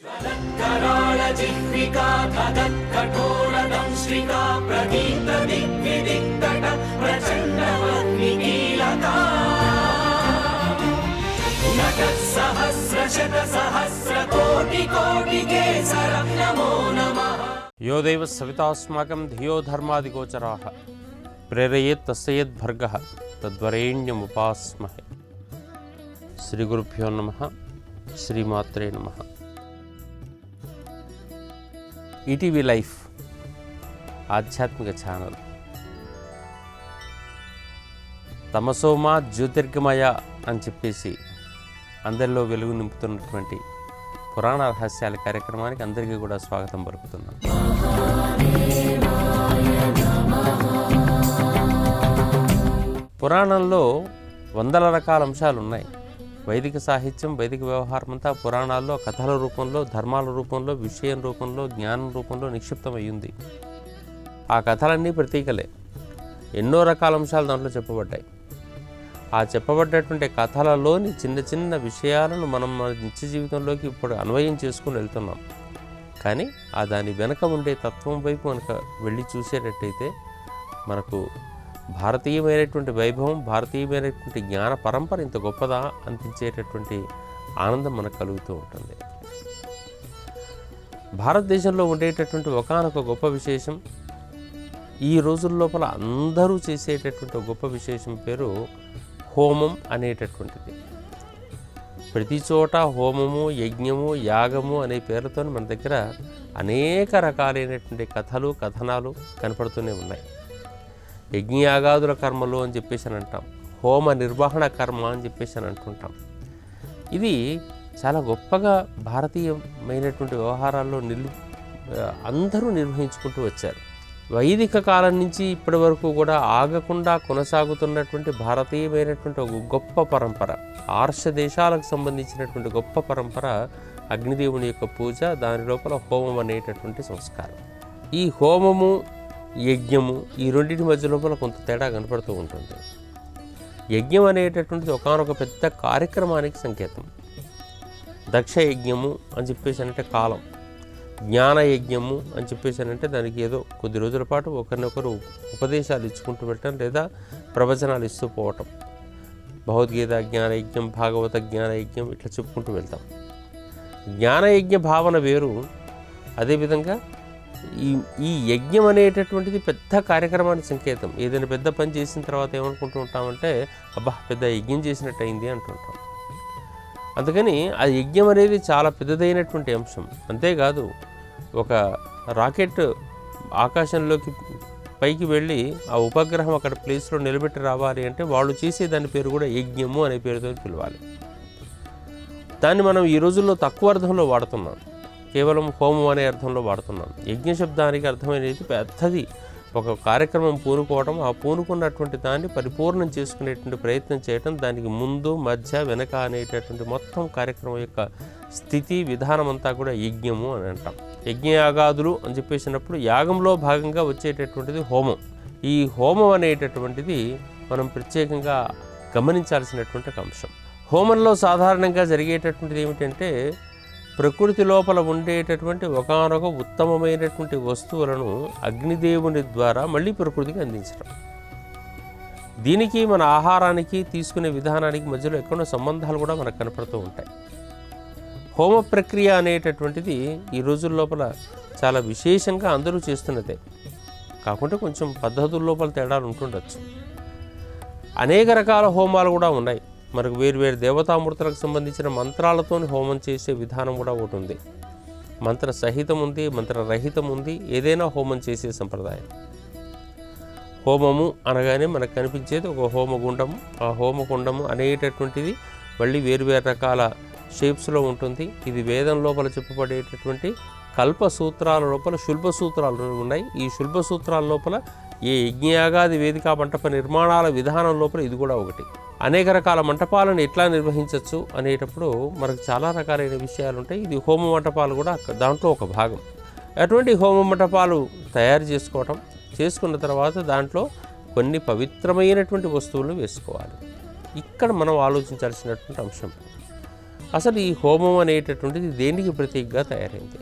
यो देव सवितास्माकं धियो धर्मादिगोचराः प्रेरयेत् तस्येद्भर्गः तद्वरेण्यमुपास्महे। श्री गुरुभ्यो नमः। श्रीमात्रे नमः। ఈటీవీ లైఫ్ ఆధ్యాత్మిక ఛానల్ తమసోమా జ్యోతిర్గమయ అని చెప్పేసి అందరిలో వెలుగు నింపుతున్నటువంటి పురాణ రహస్యాల కార్యక్రమానికి అందరికీ కూడా స్వాగతం పలుకుతున్నాను. పురాణంలో వందల రకాల అంశాలు ఉన్నాయి. వైదిక సాహిత్యం, వైదిక వ్యవహారం అంతా పురాణాల్లో కథల రూపంలో, ధర్మాల రూపంలో, విషయం రూపంలో, జ్ఞానం రూపంలో నిక్షిప్తమయ్యింది. ఆ కథలన్నీ ప్రతీకలే. ఎన్నో రకాల అంశాలు దాంట్లో చెప్పబడ్డాయి. ఆ చెప్పబడ్డటువంటి కథలలోని చిన్న చిన్న విషయాలను మనం మన నిత్య జీవితంలోకి ఇప్పుడు అన్వయం చేసుకుని వెళ్తున్నాం. కానీ ఆ దాని వెనక ఉండే తత్వం వైపు కనుక వెళ్ళి చూసేటట్టయితే మనకు భారతీయమైనటువంటి వైభవం, భారతీయమైనటువంటి జ్ఞాన పరంపర ఇంత గొప్పదా అనిపించేటటువంటి ఆనందం మనకు కలుగుతూ ఉంటుంది. భారతదేశంలో ఉండేటటువంటి ఒకానొక గొప్ప విశేషం, ఈ రోజుల లోపల అందరూ చేసేటటువంటి గొప్ప విశేషం పేరు హోమం అనేటటువంటిది. ప్రతి చోట హోమము, యజ్ఞము, యాగము అనే పేరుతో మన దగ్గర అనేక రకాలైనటువంటి కథలు, కథనాలు కనపడుతూనే ఉన్నాయి. యజ్ఞయాగాదుల కర్మలు అని చెప్పేసి అని అంటాం, హోమ నిర్వహణ కర్మ అని చెప్పేసి అని అంటుంటాం. ఇది చాలా గొప్పగా భారతీయమైనటువంటి వ్యవహారాల్లో అందరూ నిర్వహించుకుంటూ వచ్చారు. వైదిక కాలం నుంచి ఇప్పటి వరకు కూడా ఆగకుండా కొనసాగుతున్నటువంటి భారతీయమైనటువంటి ఒక గొప్ప పరంపర, ఆర్ష దేశాలకు సంబంధించినటువంటి గొప్ప పరంపర అగ్నిదేవుని యొక్క పూజ, దాని లోపల హోమం అనేటటువంటి సంస్కారం. ఈ హోమము, యజ్ఞము ఈ రెండింటి మధ్య లోపల కొంత తేడా కనపడుతూ ఉంటుంది. యజ్ఞం అనేటటువంటిది ఒకానొక పెద్ద కార్యక్రమానికి సంకేతం. దక్ష యజ్ఞము అని చెప్పేసి అంటే కాలం, జ్ఞాన యజ్ఞము అని చెప్పేసి అంటే దానికి ఏదో కొద్ది రోజుల పాటు ఒకరినొకరు ఉపదేశాలు ఇచ్చుకుంటూ వెళ్ళటం, లేదా ప్రవచనాలు ఇస్తూ పోవటం. భగవద్గీత జ్ఞానయజ్ఞం, భాగవత జ్ఞానయజ్ఞం ఇట్లా చెప్పుకుంటూ వెళ్తాం. జ్ఞానయజ్ఞ భావన వేరు. అదేవిధంగా ఈ యజ్ఞం అనేటటువంటిది పెద్ద కార్యక్రమానికి సంకేతం. ఏదైనా పెద్ద పని చేసిన తర్వాత ఏమనుకుంటూ ఉంటామంటే, అబ్బా పెద్ద యజ్ఞం చేసినట్టు అయింది అంటుంటాం. అందుకని ఆ యజ్ఞం అనేది చాలా పెద్దదైనటువంటి అంశం. అంతేకాదు, ఒక రాకెట్ ఆకాశంలోకి పైకి వెళ్ళి ఆ ఉపగ్రహం అక్కడ ప్లేస్లో నిలబెట్టి రావాలి అంటే వాళ్ళు చేసే దాని పేరు కూడా యజ్ఞము అనే పేరుతో పిలవాలి. దాన్ని మనం ఈ రోజుల్లో తక్కువ అర్థంలో వాడుతున్నాం, కేవలం హోమం అనే అర్థంలో వాడుతున్నాం. యజ్ఞ శబ్దానికి అర్థమైనది పెద్దది. ఒక కార్యక్రమం పూనుకోవడం, ఆ పూనుకున్నటువంటి దాన్ని పరిపూర్ణం చేసుకునేటువంటి ప్రయత్నం చేయటం, దానికి ముందు మధ్య వెనక అనేటటువంటి మొత్తం కార్యక్రమం యొక్క స్థితి విధానం అంతా కూడా యజ్ఞము అని అంటాం. యజ్ఞయాగాదులు అని చెప్పేసినప్పుడు యాగంలో భాగంగా వచ్చేటటువంటిది హోమం. ఈ హోమం అనేటటువంటిది మనం ప్రత్యేకంగా గమనించాల్సినటువంటి అంశం. హోమంలో సాధారణంగా జరిగేటటువంటిది ఏమిటంటే, ప్రకృతి లోపల ఉండేటటువంటి ఒకానొక ఉత్తమమైనటువంటి వస్తువులను అగ్నిదేవుని ద్వారా మళ్ళీ ప్రకృతికి అందించడం. దీనికి మన ఆహారానికి, తీసుకునే విధానానికి మధ్యలో ఎక్కడో సంబంధాలు కూడా మనకు కనపడుతూ ఉంటాయి. హోమ ప్రక్రియ అనేటటువంటిది ఈ రోజుల లోపల చాలా విశేషంగా అందరూ చేస్తున్నదే, కాకుంటే కొంచెం పద్ధతుల లోపల తేడాలు ఉంటుండొచ్చు. అనేక రకాల హోమాలు కూడా ఉన్నాయి. మనకు వేరు దేవతామూర్తులకు సంబంధించిన మంత్రాలతో హోమం చేసే విధానం కూడా ఒకటి ఉంది. మంత్ర సహితం ఉంది, మంత్రరహితం ఉంది. ఏదైనా హోమం చేసే సంప్రదాయం. హోమము అనగానే మనకు కనిపించేది ఒక హోమగుండము. ఆ హోమగుండము అనేటటువంటిది మళ్ళీ వేరు రకాల షేప్స్లో ఉంటుంది. ఇది వేదం లోపల చెప్పబడేటటువంటి కల్ప సూత్రాల లోపల శుల్భ సూత్రాలు ఉన్నాయి. ఈ శుల్భ సూత్రాల లోపల ఏ యజ్ఞయాగాది వేదిక మంటప నిర్మాణాల విధానం లోపల ఇది కూడా ఒకటి. అనేక రకాల మంటపాలను ఎట్లా నిర్వహించవచ్చు అనేటప్పుడు మనకు చాలా రకాలైన విషయాలు ఉంటాయి. ఇది హోమ మంటపాలు కూడా దాంట్లో ఒక భాగం. అటువంటి హోమ మంటపాలు తయారు చేసుకున్న తర్వాత దాంట్లో కొన్ని పవిత్రమైనటువంటి వస్తువులు వేసుకోవాలి. ఇక్కడ మనం ఆలోచించాల్సినటువంటి అంశం. అసలు ఈ హోమం అనేటటువంటిది దేనికి ప్రతీకగా తయారైంది?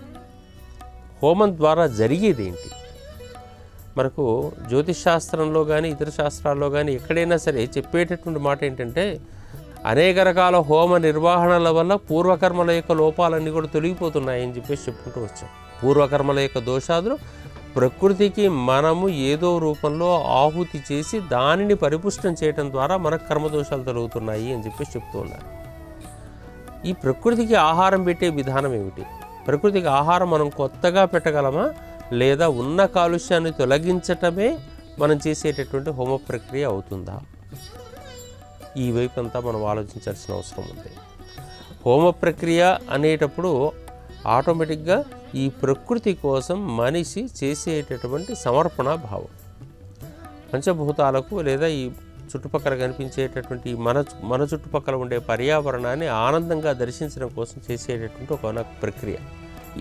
హోమం ద్వారా జరిగేది ఏంటి? మనకు జ్యోతిష్ శాస్త్రంలో కానీ ఇతర శాస్త్రాల్లో కానీ ఎక్కడైనా సరే చెప్పేటటువంటి మాట ఏంటంటే, అనేక రకాల హోమ నిర్వహణల వల్ల పూర్వకర్మల యొక్క లోపాలన్నీ కూడా తొలగిపోతున్నాయని చెప్పేసి చెప్పుకుంటూ వచ్చాం. పూర్వకర్మల యొక్క దోషాదులు ప్రకృతికి మనము ఏదో రూపంలో ఆహుతి చేసి దానిని పరిపుష్టం చేయడం ద్వారా మనకు కర్మదోషాలు తొలగుతున్నాయి అని చెప్పేసి చెప్తూ ఉన్నారు. ఈ ప్రకృతికి ఆహారం పెట్టే విధానం ఏమిటి? ప్రకృతికి ఆహారం మనం కొత్తగా పెట్టగలమా, లేదా ఉన్న కాలుష్యాన్ని తొలగించటమే మనం చేసేటటువంటి హోమ ప్రక్రియ అవుతుందా? ఈ వైపు అంతా మనం ఆలోచించాల్సిన అవసరం ఉంది. హోమ ప్రక్రియ అనేటప్పుడు ఆటోమేటిక్గా ఈ ప్రకృతి కోసం మనిషి చేసేటటువంటి సమర్పణ భావం, పంచభూతాలకు లేదా ఈ చుట్టుపక్కల కనిపించేటటువంటి మన చుట్టుపక్కల ఉండే పర్యావరణాన్ని ఆనందంగా దర్శించడం కోసం చేసేటటువంటి ఒక ప్రక్రియ.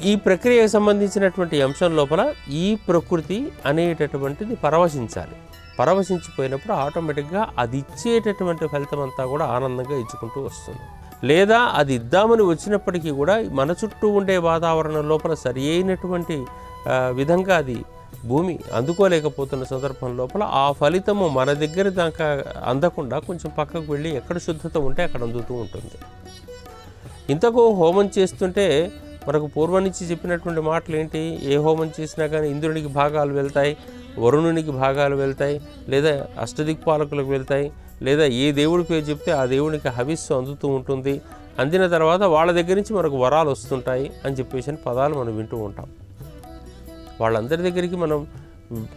ఈ ప్రక్రియకు సంబంధించినటువంటి అంశం లోపల ఈ ప్రకృతి అనేటటువంటిది పరవశించాలి. పరవశించిపోయినప్పుడు ఆటోమేటిక్గా అది ఇచ్చేటటువంటి ఫలితం అంతా కూడా ఆనందంగా ఇచ్చుకుంటూ వస్తుంది. లేదా అది ఇద్దామని వచ్చినప్పటికీ కూడా మన చుట్టూ ఉండే వాతావరణం లోపల సరి అయినటువంటి విధంగా అది భూమి అందుకోలేకపోతున్న సందర్భం లోపల ఆ ఫలితము మన దగ్గర దాకా అందకుండా కొంచెం పక్కకు వెళ్ళి ఎక్కడ శుద్ధత ఉంటే అక్కడ అందుతూ ఉంటుంది. ఇంతకు హోమం చేస్తుంటే మనకు పూర్వం నుంచి చెప్పినటువంటి మాటలు ఏంటి? ఏ హోమం చేసినా కానీ ఇంద్రునికి భాగాలు వెళ్తాయి, వరుణునికి భాగాలు వెళ్తాయి, లేదా అష్టదిక్పాలకులకు వెళ్తాయి, లేదా ఏ దేవుడి పేరు చెప్తే ఆ దేవునికి హవిస్సు అందుతూ ఉంటుంది. అందిన తర్వాత వాళ్ళ దగ్గర నుంచి మనకు వరాలు వస్తుంటాయి అని చెప్పేసి పదాలు మనం వింటూ ఉంటాం. వాళ్ళందరి దగ్గరికి మనం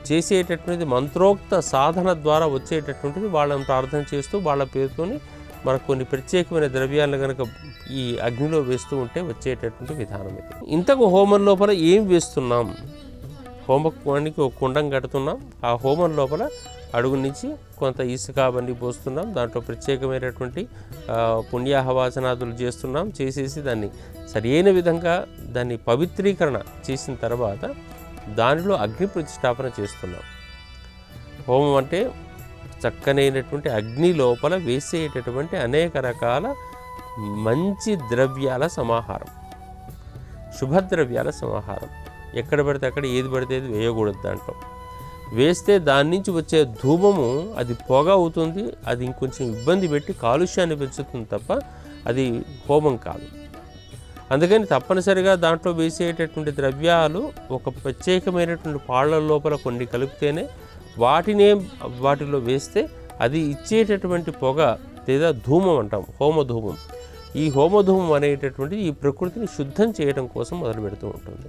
చేసేటటువంటిది మంత్రోక్త సాధన ద్వారా వచ్చేటటువంటిది వాళ్ళని ప్రార్థన చేస్తూ వాళ్ళ పేరుతోని మనకు కొన్ని ప్రత్యేకమైన ద్రవ్యాలను కనుక ఈ అగ్నిలో వేస్తూ ఉంటే వచ్చేటటువంటి విధానం ఇది. ఇంతకు హోమం లోపల ఏం వేస్తున్నాం? హోమానికి ఒక కుండం కడుతున్నాం. ఆ హోమం లోపల అడుగు నుంచి కొంత ఇసుక అవన్నీ పోస్తున్నాం. దాంట్లో ప్రత్యేకమైనటువంటి పుణ్యాహవాచనాదులు చేస్తున్నాం. చేసేసి దాన్ని సరైన విధంగా దాన్ని పవిత్రీకరణ చేసిన తర్వాత దానిలో అగ్ని ప్రతిష్టాపన చేస్తున్నాం. హోమం అంటే చక్కనైనటువంటి అగ్ని లోపల వేసేటటువంటి అనేక రకాల మంచి ద్రవ్యాల సమాహారం, శుభద్రవ్యాల సమాహారం. ఎక్కడ పడితే అక్కడ ఏది పడితే అది వేయకూడదు. దాంట్లో వేస్తే దాని నుంచి వచ్చే ధూమము అది పొగ అవుతుంది. అది ఇంకొంచెం ఇబ్బంది పెట్టి కాలుష్యాన్ని పెంచుతుంది తప్ప అది హోమం కాదు. అందుకని తప్పనిసరిగా దాంట్లో వేసేటటువంటి ద్రవ్యాలు ఒక ప్రత్యేకమైనటువంటి పాళ్ళ లోపల కొన్ని కలిపితేనే వాటిలో వేస్తే అది ఇచ్చేటటువంటి పొగ లేదా ధూమం అంటాం, హోమధూమం. ఈ హోమధూమం అనేటటువంటిది ఈ ప్రకృతిని శుద్ధం చేయడం కోసం మొదలు పెడుతూ ఉంటుంది.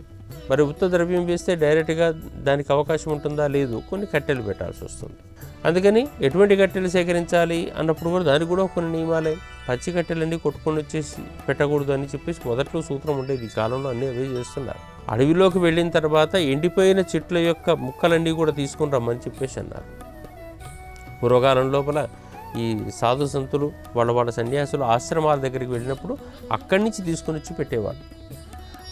మరి ఉత్త ద్రవ్యం వేస్తే డైరెక్ట్గా దానికి అవకాశం ఉంటుందా? లేదు. కొన్ని కట్టెలు పెట్టాల్సి వస్తుంది. అందుకని ఎటువంటి కట్టెలు సేకరించాలి అన్నప్పుడు కూడా దానికి కూడా కొన్ని నియమాలే. పచ్చి కట్టెలన్నీ కొట్టుకొని వచ్చేసి పెట్టకూడదు అని చెప్పేసి మొదట్లో సూత్రం ఉండేది. ఈ కాలంలో అన్నీ అవే చేస్తున్నారు. అడవిలోకి వెళ్ళిన తర్వాత ఎండిపోయిన చెట్ల యొక్క ముక్కలన్నీ కూడా తీసుకుని రమ్మని చెప్పేసి అన్నారు. పూర్వకాలం లోపల ఈ సాధు సంతులు వాళ్ళ సన్యాసులు ఆశ్రమాల దగ్గరికి వెళ్ళినప్పుడు అక్కడి నుంచి తీసుకొని వచ్చి పెట్టేవాళ్ళు.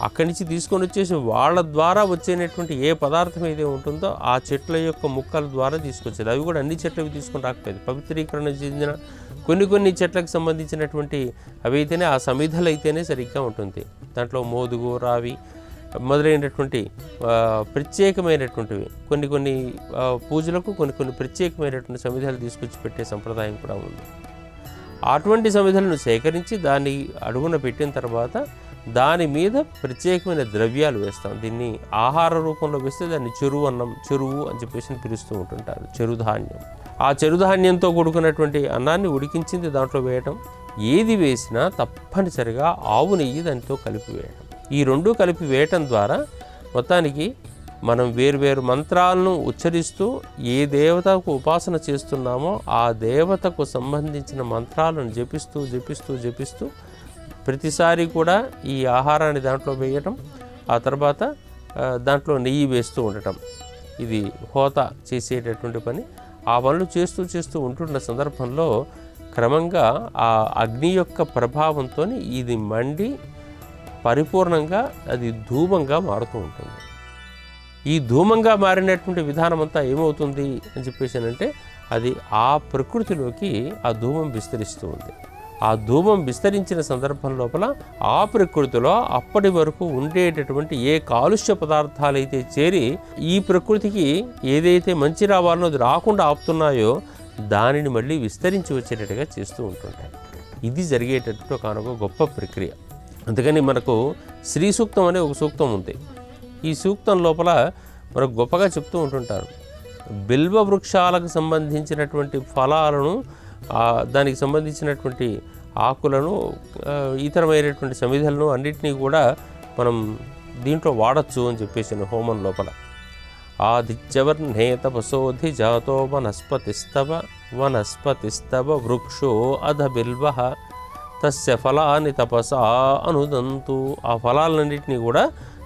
అక్కడి నుంచి తీసుకొని వచ్చేసి వాళ్ళ ద్వారా వచ్చేటటువంటి ఏ పదార్థం ఏదో ఉంటుందో ఆ చెట్ల యొక్క ముక్కల ద్వారా తీసుకొచ్చేది. అవి కూడా అన్ని చెట్లవి తీసుకొని రాకపోయేది. పవిత్రీకరణ చెందిన కొన్ని చెట్లకు సంబంధించినటువంటి అవి అయితేనే, ఆ సమిధలు అయితేనే సరిగ్గా ఉంటుంది. దాంట్లో మోదుగు, రావి మొదలైనటువంటి ప్రత్యేకమైనటువంటివి కొన్ని పూజలకు కొన్ని ప్రత్యేకమైనటువంటి సమిధలు తీసుకొచ్చి పెట్టే సంప్రదాయం కూడా ఉంది. అటువంటి సమిధలను సేకరించి దాన్ని అడుగున పెట్టిన తర్వాత దాని మీద ప్రత్యేకమైన ద్రవ్యాలు వేస్తాం. దీన్ని ఆహార రూపంలో వేస్తే దాన్ని చెరువు అని చెప్పేసి పిలుస్తూ ఉంటుంటారు. చెరుధాన్యం. ఆ చెరుధాన్యంతో కూడుకున్నటువంటి అన్నాన్ని ఉడికించింది దాంట్లో వేయటం. ఏది వేసినా తప్పనిసరిగా ఆవు నెయ్యి దానితో కలిపి వేయటం. ఈ రెండూ కలిపి వేయటం ద్వారా మొత్తానికి మనం వేరువేరు మంత్రాలను ఉచ్చరిస్తూ ఏ దేవతకు ఉపాసన చేస్తున్నామో ఆ దేవతకు సంబంధించిన మంత్రాలను జపిస్తూ ప్రతిసారి కూడా ఈ ఆహారాన్ని దాంట్లో వేయటం, ఆ తర్వాత దాంట్లో నెయ్యి వేస్తూ ఉండటం. ఇది హోత చేసేటటువంటి పని. ఆ పనులు చేస్తూ ఉంటున్న సందర్భంలో క్రమంగా ఆ అగ్ని యొక్క ప్రభావంతో ఇది మండి పరిపూర్ణంగా అది ధూమంగా మారుతూ ఉంటుంది. ఈ ధూమంగా మారినటువంటి విధానం అంతా ఏమవుతుంది అని చెప్పేసి అంటే అది ఆ ప్రకృతిలోకి ఆ ధూమం విస్తరిస్తూ ఉంది. ఆ ధూమం విస్తరించిన సందర్భం లోపల ఆ ప్రకృతిలో అప్పటి వరకు ఉండేటటువంటి ఏ కాలుష్య పదార్థాలైతే చేరి ఈ ప్రకృతికి ఏదైతే మంచి రావాలనో అది రాకుండా ఆపుతున్నాయో దానిని మళ్ళీ విస్తరించి వచ్చేటట్టుగా చేస్తూ ఉంటుంటాయి. ఇది జరిగేటట్టు ఒక గొప్ప ప్రక్రియ. అందుకని మనకు శ్రీ సూక్తం అనే ఒక సూక్తం ఉంది. ఈ సూక్తం లోపల మనకు గొప్పగా చెప్తూ ఉంటుంటారు. బిల్వ వృక్షాలకు సంబంధించినటువంటి ఫలాలను, దానికి సంబంధించినటువంటి ఆకులను, ఇతరమైనటువంటి సమిధలను అన్నిటినీ కూడా మనం దీంట్లో వాడచ్చు అని చెప్పేసి హోమం లోపల. ఆదిత్యవర్ణే తపసోధి జాతో వనస్పతిస్తవ వృక్షో అధ బిల్వ తస్య ఫలాన్ని తపసా అనుదంతు. ఆ ఫలాలన్నింటినీ కూడా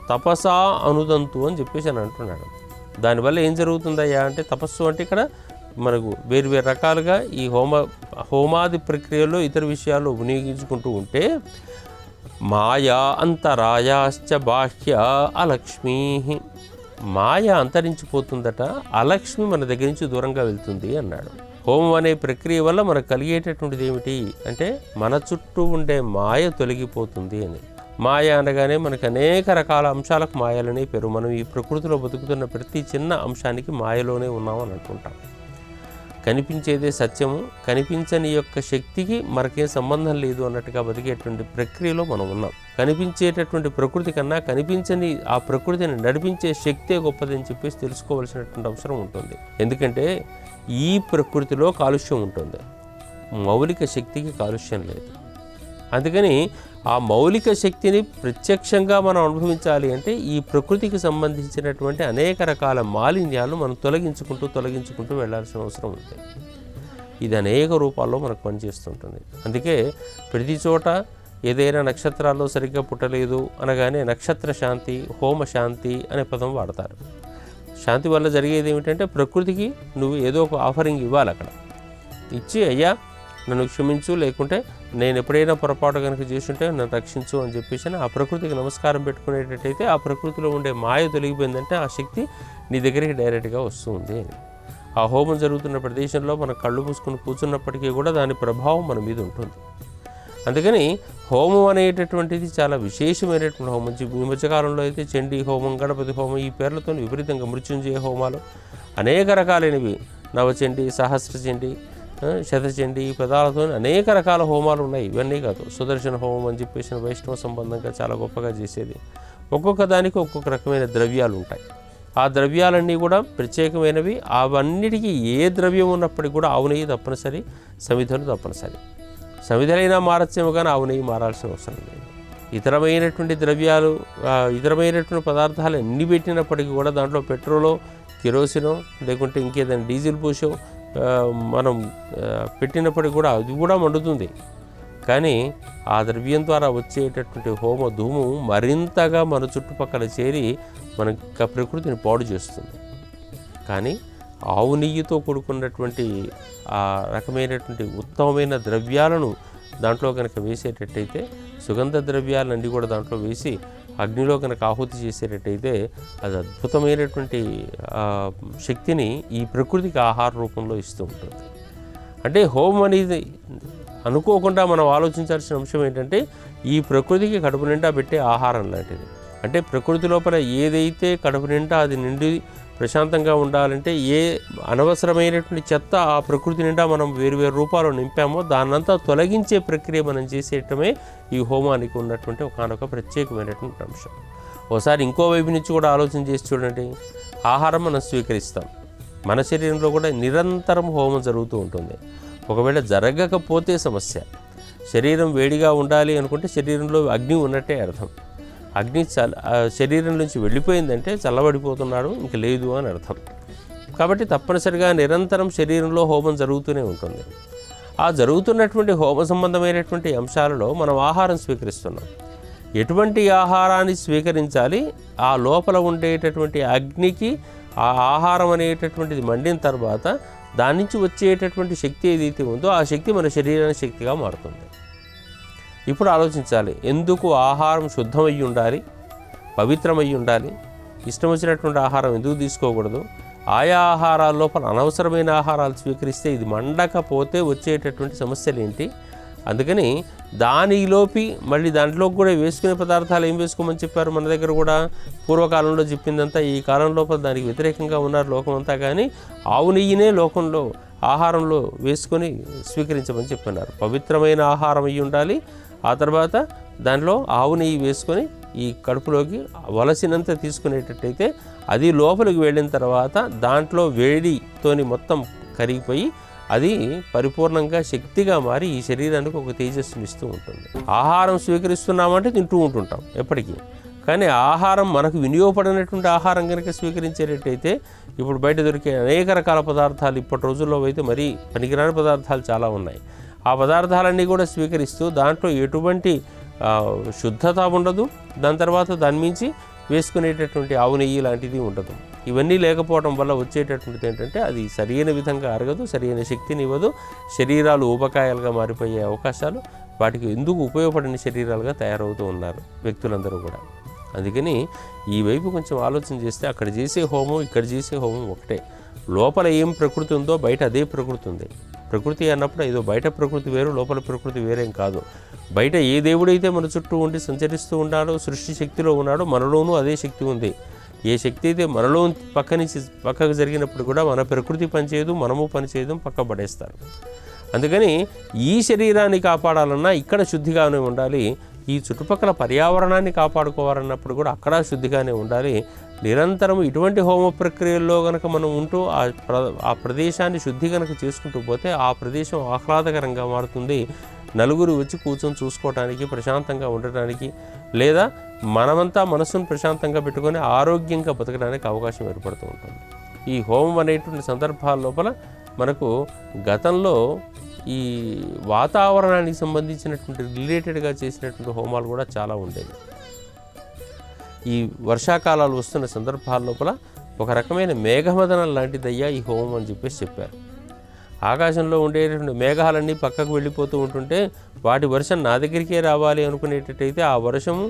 తపసా అనుదంతు అని చెప్పేసి అని అంటున్నాడు. దానివల్ల ఏం జరుగుతుందయ్యా అంటే, తపస్సు అంటే ఇక్కడ మనకు వేరు రకాలుగా ఈ హోమాది ప్రక్రియలో ఇతర విషయాల్లో వినియోగించుకుంటూ ఉంటే, మాయా అంతరాయాశ్చ బాహ్య అలక్ష్మీ, మాయ అంతరించిపోతుందట, అలక్ష్మి మన దగ్గర నుంచి దూరంగా వెళ్తుంది అన్నాడు. హోమం అనే ప్రక్రియ వల్ల మనకు కలిగేటటువంటిది ఏమిటి అంటే, మన చుట్టూ ఉండే మాయ తొలగిపోతుంది అని. మాయ అనగానే మనకు అనేక రకాల అంశాలకు మాయలనే పేరు. మనం ఈ ప్రకృతిలో బతుకుతున్న ప్రతి చిన్న అంశానికి మాయలోనే ఉన్నామని అనుకుంటాం. కనిపించేదే సత్యము, కనిపించని యొక్క శక్తికి మనకేం సంబంధం లేదు అన్నట్టుగా బతికేటువంటి ప్రక్రియలో మనం ఉన్నాం. కనిపించేటటువంటి ప్రకృతి కన్నా కనిపించని ఆ ప్రకృతిని నడిపించే శక్తే గొప్పదని చెప్పేసి తెలుసుకోవాల్సినటువంటి అవసరం ఉంటుంది. ఎందుకంటే ఈ ప్రకృతిలో కాలుష్యం ఉంటుంది, మౌలిక శక్తికి కాలుష్యం లేదు. అందుకని ఆ మౌలిక శక్తిని ప్రత్యక్షంగా మనం అనుభవించాలి అంటే ఈ ప్రకృతికి సంబంధించినటువంటి అనేక రకాల మాలిన్యాలను మనం తొలగించుకుంటూ వెళ్ళాల్సిన అవసరం ఉంది. ఇది అనేక రూపాల్లో మనకు పనిచేస్తుంటుంది. అందుకే ప్రతి చోట ఏదైనా నక్షత్రాల్లో సరిగ్గా పుట్టలేదు అనగానే నక్షత్ర శాంతి, హోమ శాంతి అనే పదం వాడతారు. శాంతి వల్ల జరిగేది ఏమిటంటే, ప్రకృతికి నువ్వు ఏదో ఒక ఆఫరింగ్ ఇవ్వాలి. అక్కడ ఇచ్చి, అయ్యా నన్ను క్షమించు, లేకుంటే నేను ఎప్పుడైనా పొరపాటు కనుక చేసుంటే నన్ను రక్షించు అని చెప్పేసి ఆ ప్రకృతికి నమస్కారం పెట్టుకునేటట్టయితే ఆ ప్రకృతిలో ఉండే మాయ తొలగిపోయిందంటే ఆ శక్తి నీ దగ్గరికి డైరెక్ట్గా వస్తుంది. ఆ హోమం జరుగుతున్న ప్రదేశంలో మనం కళ్ళు మూసుకుని కూర్చున్నప్పటికీ కూడా దాని ప్రభావం మన మీద ఉంటుంది. అందుకని హోమం అనేటటువంటిది చాలా విశేషమైనటువంటి హోమం. ఈ మధ్యకాలంలో అయితే చండీ హోమం, గణపతి హోమం ఈ పేర్లతో విపరీతంగా మృత్యుంజయ హోమాలు, అనేక రకాలైనవి, నవచండీ, సహస్రచండీ, శతచండీ ఈ పదాలతో అనేక రకాల హోమాలు ఉన్నాయి. ఇవన్నీ కాదు, సుదర్శన హోమం అని చెప్పేసి వైష్ణవ సంబంధంగా చాలా గొప్పగా చేసేది. ఒక్కొక్క దానికి ఒక్కొక్క రకమైన ద్రవ్యాలు ఉంటాయి. ఆ ద్రవ్యాలన్నీ కూడా ప్రత్యేకమైనవి. అవన్నిటికీ ఏ ద్రవ్యం ఉన్నప్పటికీ కూడా ఆవు నెయ్యి తప్పనిసరి, సమిధలు తప్పనిసరి. సమిధలైనా మారచ్చేమో కానీ ఆవు నెయ్యి మారాల్సిన అవసరం లేదు. ఇతరమైనటువంటి ద్రవ్యాలు, ఇతరమైనటువంటి పదార్థాలు ఎన్ని పెట్టినప్పటికీ కూడా దాంట్లో పెట్రోలో, కిరోసినో, లేకుంటే ఇంకేదైనా డీజిల్ పోసో మనం పెట్టినప్పటికీ కూడా అది కూడా మండుతుంది. కానీ ఆ ద్రవ్యం ద్వారా వచ్చేటటువంటి హోమ ధూము మరింతగా మన చుట్టుపక్కల చేరి మన ప్రకృతిని పాడు చేస్తుంది. కానీ ఆవు నెయ్యితో కూడుకున్నటువంటి ఆ రకమైనటువంటి ఉత్తమమైన ద్రవ్యాలను దాంట్లో కనుక వేసేటట్టయితే, సుగంధ ద్రవ్యాలన్నీ కూడా దాంట్లో వేసి అగ్నిలో కనుక ఆహుతి చేసేటట్టయితే అది అద్భుతమైనటువంటి శక్తిని ఈ ప్రకృతికి ఆహార రూపంలో ఇస్తూ ఉంటుంది. అంటే హోమం అనేది అనుకోకుండా మనం ఆలోచించాల్సిన అంశం ఏంటంటే, ఈ ప్రకృతికి కడుపు నిండా పెట్టే ఆహారం లాంటిది. అంటే ప్రకృతి లోపల ఏదైతే కడుపు నిండా అది నిండి ప్రశాంతంగా ఉండాలంటే, ఏ అనవసరమైనటువంటి చెత్త ఆ ప్రకృతి నిండా మనం వేరు రూపాల్లో నింపామో దాన్నంతా తొలగించే ప్రక్రియ మనం చేసేయటమే ఈ హోమానికి ఉన్నటువంటి ఒకనొక ప్రత్యేకమైనటువంటి అంశం. ఒకసారి ఇంకో వైపు నుంచి కూడా ఆలోచన చేసి చూడండి. ఆహారం మనం స్వీకరిస్తాం, మన శరీరంలో కూడా నిరంతరం హోమం జరుగుతూ ఉంటుంది. ఒకవేళ జరగకపోతే సమస్య. శరీరం వేడిగా ఉండాలి అనుకుంటే శరీరంలో అగ్ని ఉన్నట్టే అర్థం. అగ్ని శరీరం నుంచి వెళ్ళిపోయిందంటే చల్లబడిపోతున్నాడు, ఇంక లేదు అని అర్థం. కాబట్టి తప్పనిసరిగా నిరంతరం శరీరంలో హోమం జరుగుతూనే ఉంటుంది. ఆ జరుగుతున్నటువంటి హోమ సంబంధమైనటువంటి అంశాలలో మనం ఆహారం స్వీకరిస్తున్నాం. ఎటువంటి ఆహారాన్ని స్వీకరించాలి, ఆ లోపల ఉండేటటువంటి అగ్నికి ఆ ఆహారం అనేటటువంటిది మండిన తర్వాత దాని నుంచి వచ్చేటటువంటి శక్తి ఏదైతే ఉందో ఆ శక్తి మన శరీరానికి శక్తిగా మారుతుంది. ఇప్పుడు ఆలోచించాలి, ఎందుకు ఆహారం శుద్ధమయ్యి ఉండాలి, పవిత్రమయ్యి ఉండాలి, ఇష్టం వచ్చినటువంటి ఆహారం ఎందుకు తీసుకోకూడదు, ఆయా ఆహారాల లోపల అనవసరమైన ఆహారాలు స్వీకరిస్తే ఇది మండకపోతే వచ్చేటటువంటి సమస్యలు ఏంటి, అందుకని దానిలోపి మళ్ళీ దాంట్లో కూడా వేసుకునే పదార్థాలు ఏం వేసుకోమని చెప్పారు మన దగ్గర కూడా పూర్వకాలంలో చెప్పిందంతా ఈ కాలం లోపల దానికి వ్యతిరేకంగా ఉన్నారు లోకం అంతా. కానీ ఆవు నెయ్యినే లోకంలో ఆహారంలో వేసుకొని స్వీకరించమని చెప్పన్నారు. పవిత్రమైన ఆహారం అయ్యి ఉండాలి. ఆ తర్వాత దానిలో ఆవు నెయ్యి వేసుకొని ఈ కడుపులోకి వలసినంత తీసుకునేటట్టయితే అది లోపలికి వెళ్ళిన తర్వాత దాంట్లో వేడితోని మొత్తం కరిగిపోయి అది పరిపూర్ణంగా శక్తిగా మారి ఈ శరీరానికి ఒక తేజస్సుని ఇస్తూ ఉంటుంది. ఆహారం స్వీకరిస్తున్నామంటే తింటూ ఉంటుంటాం ఎప్పటికీ. కానీ ఆహారం మనకు వినియోగపడినటువంటి ఆహారం కనుక స్వీకరించేటట్టయితే ఇప్పుడు బయట దొరికే అనేక రకాల పదార్థాలు ఇప్పటి రోజుల్లో అయితే మరీ పనికిరాని పదార్థాలు చాలా ఉన్నాయి. ఆ పదార్థాలన్నీ కూడా స్వీకరిస్తూ దాంట్లో ఎటువంటి శుద్ధత ఉండదు. దాని తర్వాత దాని మించి వేసుకునేటటువంటి ఆవు నెయ్యి లాంటిది ఉండదు. ఇవన్నీ లేకపోవడం వల్ల వచ్చేటటువంటిది ఏంటంటే అది సరైన విధంగా అరగదు, సరైన శక్తిని ఇవ్వదు, శరీరాలు ఊబకాయాలుగా మారిపోయే అవకాశాలు, వాటికి ఎందుకు ఉపయోగపడిన శరీరాలుగా తయారవుతూ ఉన్నారు వ్యక్తులందరూ కూడా. అందుకని ఈ వైపు కొంచెం ఆలోచన చేస్తే అక్కడ చేసే హోమం ఇక్కడ చేసే హోమం ఒకటే. లోపల ఏం ప్రకృతి ఉందో బయట అదే ప్రకృతి ఉంది. ప్రకృతి అన్నప్పుడు ఏదో బయట ప్రకృతి వేరు, లోపల ప్రకృతి వేరేం కాదు. బయట ఏ దేవుడైతే మన చుట్టూ ఉండి సంచరిస్తూ ఉన్నాడో, సృష్టి శక్తిలో ఉన్నాడో, మనలోనూ అదే శక్తి ఉంది. ఏ శక్తి అయితే మనలో పక్కకు జరిగినప్పుడు కూడా మన ప్రకృతి పనిచేయదు, మనము పనిచేయదు, పక్క పడేస్తారు. అందుకని ఈ శరీరాన్ని కాపాడాలన్నా ఇక్కడ శుద్ధిగానే ఉండాలి. ఈ చుట్టుపక్కల పర్యావరణాన్ని కాపాడుకోవాలన్నప్పుడు కూడా అక్కడ శుద్ధిగానే ఉండాలి. నిరంతరం ఇటువంటి హోమ ప్రక్రియల్లో కనుక మనం ఉంటూ ఆ ప్రదేశాన్ని శుద్ధి కనుక చేసుకుంటూ పోతే ఆ ప్రదేశం ఆహ్లాదకరంగా మారుతుంది. నలుగురు వచ్చి కూర్చొని చూసుకోవడానికి, ప్రశాంతంగా ఉండటానికి, లేదా మనమంతా మనసును ప్రశాంతంగా పెట్టుకొని ఆరోగ్యంగా బతకడానికి అవకాశం ఏర్పడుతూ ఉంటుంది. ఈ హోమం అనేటువంటి సందర్భాల లోపల మనకు గతంలో ఈ వాతావరణానికి సంబంధించినటువంటి రిలేటెడ్గా చేసినటువంటి హోమాలు కూడా చాలా ఉండేవి. ఈ వర్షాకాలాలు వస్తున్న సందర్భాల లోపల ఒక రకమైన మేఘమదనం లాంటిదయ్యా ఈ హోమం అని చెప్పారు. ఆకాశంలో ఉండేటటువంటి మేఘాలన్నీ పక్కకు వెళ్ళిపోతూ ఉంటుంటే వాటి వర్షం నా దగ్గరికే రావాలి అనుకునేటట్టయితే ఆ వర్షము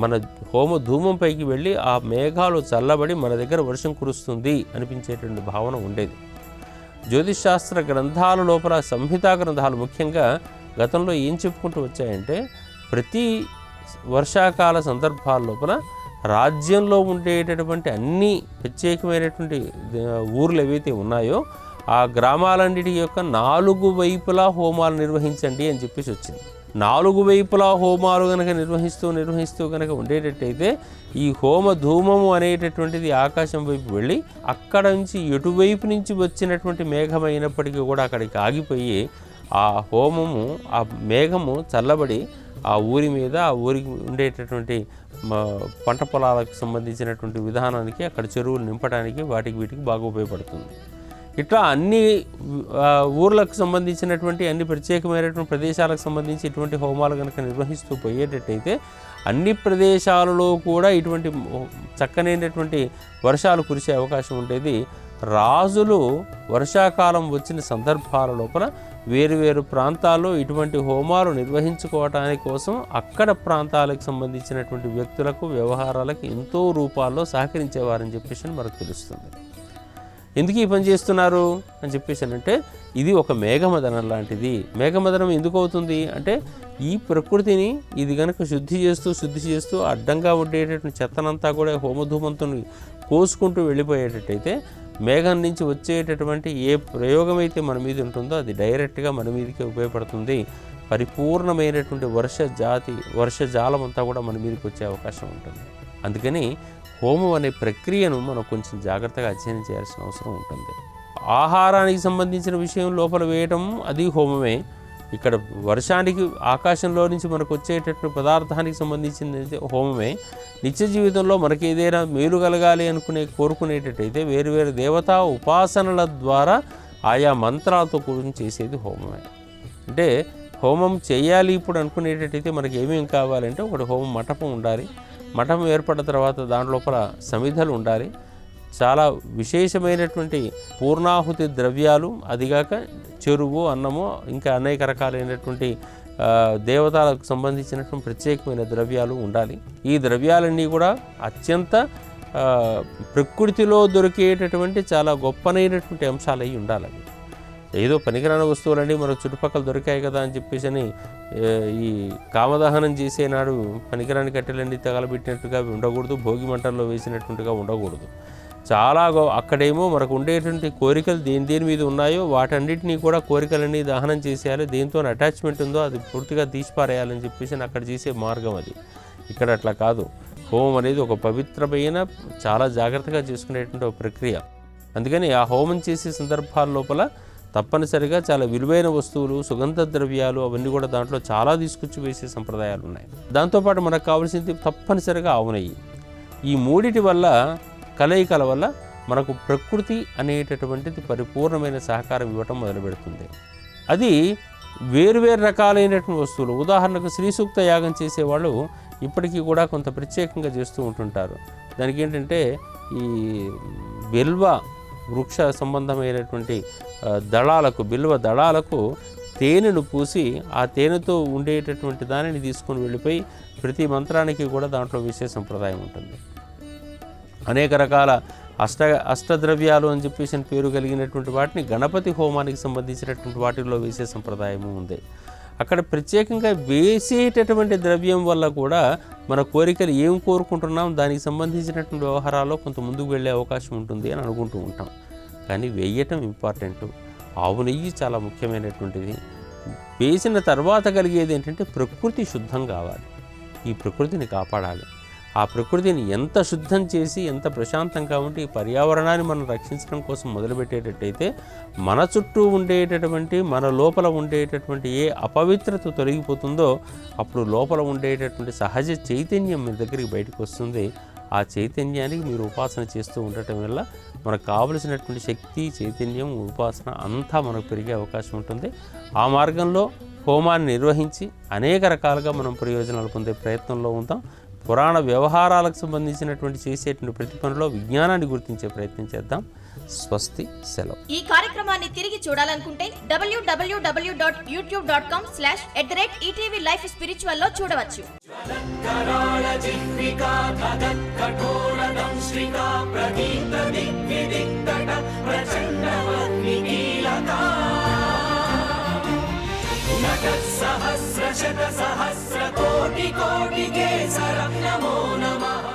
మన హోమ ధూమం పైకి వెళ్ళి ఆ మేఘాలు చల్లబడి మన దగ్గర వర్షం కురుస్తుంది అనిపించేటువంటి భావన ఉండేది. జ్యోతిష్ శాస్త్ర గ్రంథాల లోపల సంహితా గ్రంథాలు ముఖ్యంగా గతంలో ఏం చెప్పుకుంటూ వచ్చాయంటే ప్రతి వర్షాకాల సందర్భాల లోపల రాజ్యంలో ఉండేటటువంటి అన్ని ప్రత్యేకమైనటువంటి ఊర్లు ఏవైతే ఉన్నాయో ఆ గ్రామాలన్నిటి యొక్క 4 వైపులా హోమాలు నిర్వహించండి అని చెప్పేసి వచ్చింది. 4 వైపులా హోమాలు కనుక నిర్వహిస్తూ కనుక ఉండేటట్టయితే ఈ హోమ ధూమము అనేటటువంటిది ఆకాశం వైపు వెళ్ళి అక్కడ నుంచి ఎటువైపు నుంచి వచ్చినటువంటి మేఘమైనప్పటికీ కూడా అక్కడికి ఆగిపోయి ఆ హోమము ఆ మేఘము చల్లబడి ఆ ఊరి మీద ఆ ఊరికి ఉండేటటువంటి పంట పొలాలకు సంబంధించినటువంటి విధానానికి అక్కడ చెరువులు నింపడానికి వీటికి బాగా ఉపయోగపడుతుంది. ఇట్లా అన్ని ఊర్లకు సంబంధించినటువంటి అన్ని ప్రత్యేకమైనటువంటి ప్రదేశాలకు సంబంధించి ఇటువంటి హోమాలు కనుక నిర్వహిస్తూ పోయేటట్టయితే అన్ని ప్రదేశాలలో కూడా ఇటువంటి చక్కనైనటువంటి వర్షాలు కురిసే అవకాశం ఉండేది. రాజులు వర్షాకాలం వచ్చిన సందర్భాల లోపల వేరు ప్రాంతాల్లో ఇటువంటి హోమాలు నిర్వహించుకోవటానికి కోసం అక్కడ ప్రాంతాలకు సంబంధించినటువంటి వ్యక్తులకు వ్యవహారాలకు ఎంతో రూపాల్లో సహకరించేవారని చెప్పేసి మనకు తెలుస్తుంది. ఎందుకు ఈ పని చేస్తున్నారు అని చెప్పేసానంటే ఇది ఒక మేఘమదనం లాంటిది. మేఘమదనం ఎందుకు అవుతుంది అంటే ఈ ప్రకృతిని ఇది కనుక శుద్ధి చేస్తూ అడ్డంగా ఉండేటటువంటి చెత్తనంతా కూడా హోమధూమంతో కోసుకుంటూ వెళ్ళిపోయేటట్టయితే మేఘం నుంచి వచ్చేటటువంటి ఏ ప్రయోగం అయితే మన మీద ఉంటుందో అది డైరెక్ట్గా మన మీదకే ఉపయోగపడుతుంది. పరిపూర్ణమైనటువంటి వర్షజాలం అంతా కూడా మన మీదకి వచ్చే అవకాశం ఉంటుంది. అందుకని హోమం అనే ప్రక్రియను మనం కొంచెం జాగ్రత్తగా అధ్యయనం చేయాల్సిన అవసరం ఉంటుంది. ఆహారానికి సంబంధించిన విషయం లోపల వేయటం అది హోమమే. ఇక్కడ వర్షానికి ఆకాశంలో నుంచి మనకు వచ్చేటటువంటి పదార్థానికి సంబంధించిన హోమమే. నిత్య జీవితంలో మనకి ఏదైనా మేలు కలగాలి కోరుకునేటట్టయితే వేరు దేవతా ఉపాసనల ద్వారా ఆయా మంత్రాలతో కూడిన చేసేది హోమమే. అంటే హోమం చేయాలి ఇప్పుడు అనుకునేటట్టయితే మనకి ఏమేమి కావాలంటే ఒకటి హోమం మంటపం ఉండాలి. మఠం ఏర్పడిన తర్వాత దాని లోపల సమిధలు ఉండాలి. చాలా విశేషమైనటువంటి పూర్ణాహుతి ద్రవ్యాలు, అదిగాక చెరువు, అన్నము, ఇంకా అనేక రకాలైనటువంటి దేవతలకు సంబంధించినటువంటి ప్రత్యేకమైన ద్రవ్యాలు ఉండాలి. ఈ ద్రవ్యాలన్నీ కూడా అత్యంత ప్రకృతిలో దొరికేటటువంటి చాలా గొప్పనైనటువంటి అంశాలు అయి ఉండాలి. ఏదో పనికిరాని వస్తువులన్నీ మనకు చుట్టుపక్కల దొరికాయి కదా అని చెప్పేసి ఈ కామదహనం చేసేనాడు పనికిరాని కట్టెలన్నీ తగలబెట్టినట్టుగా ఉండకూడదు, భోగి మంటల్లో వేసినట్టుగా ఉండకూడదు. చాలా అక్కడేమో మనకు ఉండేటువంటి కోరికలు దేని మీద ఉన్నాయో వాటన్నిటినీ కూడా కోరికలన్నీ దహనం చేసేయాలి. దేంతో అటాచ్మెంట్ ఉందో అది పూర్తిగా తీసిపారేయాలని చెప్పేసి అక్కడ చేసే మార్గం అది. ఇక్కడ అట్లా కాదు. హోమం అనేది ఒక పవిత్రమైన చాలా జాగ్రత్తగా చేసుకునేటువంటి ఒక ప్రక్రియ. అందుకని ఆ హోమం చేసే సందర్భాల లోపల తప్పనిసరిగా చాలా విలువైన వస్తువులు, సుగంధ ద్రవ్యాలు అవన్నీ కూడా దాంట్లో చాలా తీసుకొచ్చి వేసే సంప్రదాయాలు ఉన్నాయి. దాంతోపాటు మనకు కావాల్సింది తప్పనిసరిగా ఆవు నెయ్యి. ఈ మూడిటి వల్ల కలయికల వల్ల మనకు ప్రకృతి అనేటటువంటిది పరిపూర్ణమైన సహకారం ఇవ్వటం మొదలు పెడుతుంది. అది వేరువేరు రకాలైనటువంటి వస్తువులు. ఉదాహరణకు శ్రీ సూక్త యాగం చేసేవాళ్ళు ఇప్పటికీ కూడా కొంత ప్రత్యేకంగా చేస్తూ ఉంటుంటారు. దానికి ఏంటంటే ఈ బిల్వ వృక్ష సంబంధమైనటువంటి బిల్వ దళాలకు తేనెను పూసి ఆ తేనెతో ఉండేటటువంటి దానిని తీసుకొని వెళ్ళిపోయి ప్రతి మంత్రానికి కూడా దాంట్లో వేసే సంప్రదాయం ఉంటుంది. అనేక రకాల అష్టద్రవ్యాలు అని చెప్పేసి పేరు కలిగినటువంటి వాటిని గణపతి హోమానికి సంబంధించినటువంటి వాటిల్లో వేసే సంప్రదాయము ఉంది. అక్కడ ప్రత్యేకంగా వేసేటటువంటి ద్రవ్యం వల్ల కూడా మన కోరికలు ఏం కోరుకుంటున్నాం దానికి సంబంధించినటువంటి వ్యవహారాల్లో కొంత ముందుకు వెళ్ళే అవకాశం ఉంటుంది అని అనుకుంటూ ఉంటాం. కానీ వేయటం ఇంపార్టెంట్. ఆవు నెయ్యి చాలా ముఖ్యమైనటువంటిది. వేసిన తర్వాత కలిగేది ఏంటంటే ప్రకృతి శుద్ధం కావాలి. ఈ ప్రకృతిని కాపాడాలి. ఆ ప్రకృతిని ఎంత శుద్ధం చేసి ఎంత ప్రశాంతంగా ఉంటే ఈ పర్యావరణాన్ని మనం రక్షించడం కోసం మొదలుపెట్టేటట్టయితే మన చుట్టూ ఉండేటటువంటి మన లోపల ఉండేటటువంటి ఏ అపవిత్రత తొలగిపోతుందో అప్పుడు లోపల ఉండేటటువంటి సహజ చైతన్యం మీ దగ్గరికి బయటకు వస్తుంది. ఆ చైతన్యానికి మీరు ఉపాసన చేస్తూ ఉండటం వల్ల మనకు కావలసినటువంటి శక్తి, చైతన్యం, ఉపాసన అంతా మనకు పెరిగే అవకాశం ఉంటుంది. ఆ మార్గంలో హోమాన్ని నిర్వహించి అనేక రకాలుగా మనం ప్రయోజనాలు పొందే ప్రయత్నంలో ఉంటాం. పురాణ వ్యవహారాలకు సంబంధించినటువంటి చేసేటువంటి ప్రతి పనిలో విజ్ఞానాన్ని గుర్తించే ప్రయత్నం చేద్దాం. స్వస్తి, సెలవు. ఈ కార్యక్రమాన్ని తిరిగి చూడాలనుకుంటే www.youtube.com/@ETV Life Spiritual లో చూడవచ్చు. सहस्र शत सहस्र कोटि कोटि केसरं नमो नमः।